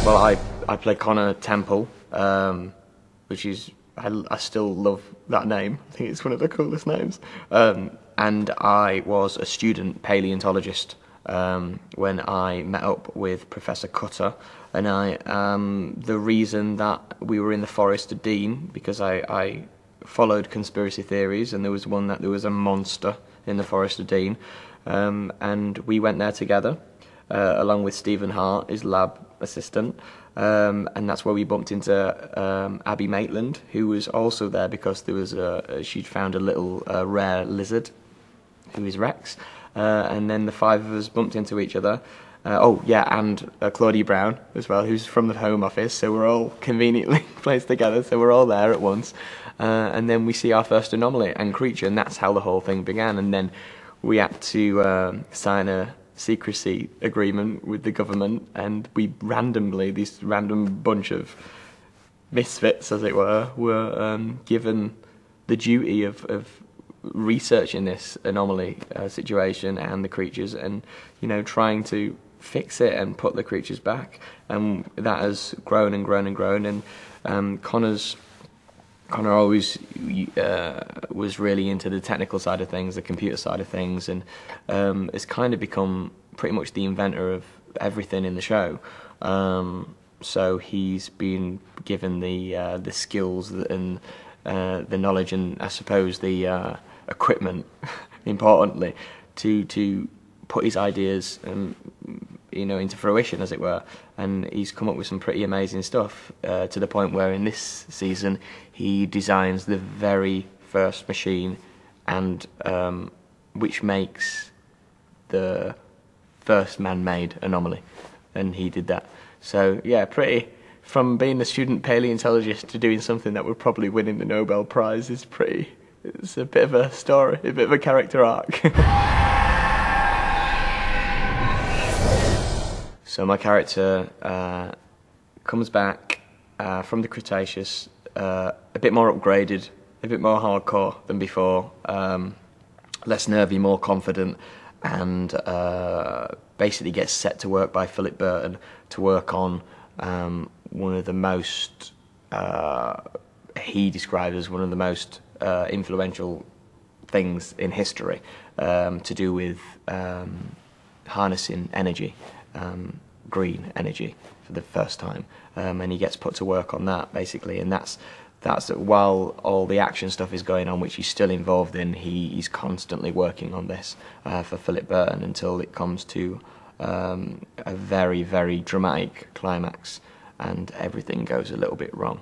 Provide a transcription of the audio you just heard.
Well, I play Connor Temple, which is, I still love that name. I think it's one of the coolest names. And I was a student paleontologist when I met up with Professor Cutter. And the reason that we were in the Forest of Dean, because I followed conspiracy theories, and there was one that there was a monster in the Forest of Dean, and we went there together, along with Stephen Hart, his lab assistant, and that's where we bumped into Abby Maitland, who was also there because there was she'd found a little rare lizard, who is Rex, and then the five of us bumped into each other. Oh yeah, and Claudia Brown as well, who's from the Home Office, so we're all conveniently placed together, so we're all there at once, and then we see our first anomaly and creature, and that's how the whole thing began. And then we had to sign a secrecy agreement with the government, and we randomly, this random bunch of misfits, as it were given the duty of researching this anomaly situation and the creatures, and trying to fix it and put the creatures back. And that has grown and grown and grown. And Connor always was really into the technical side of things, the computer side of things, and has kind of become pretty much the inventor of everything in the show. So he's been given the skills and the knowledge, and I suppose the equipment, importantly, to put his ideas into fruition, as it were. And he's come up with some pretty amazing stuff, to the point where in this season he designs the very first machine, and which makes the first man-made anomaly, and he did that. So yeah, from being a student paleontologist to doing something that would probably win the Nobel Prize it's a bit of a story, a bit of a character arc. So my character comes back from the Cretaceous, a bit more upgraded, a bit more hardcore than before, less nervy, more confident, and basically gets set to work by Philip Burton to work on one of the most, he describes as one of the most influential things in history, to do with harnessing energy. Green energy for the first time, and he gets put to work on that basically, and that's while all the action stuff is going on, which he's still involved in, he's constantly working on this for Philip Burton until it comes to a very, very dramatic climax, and everything goes a little bit wrong.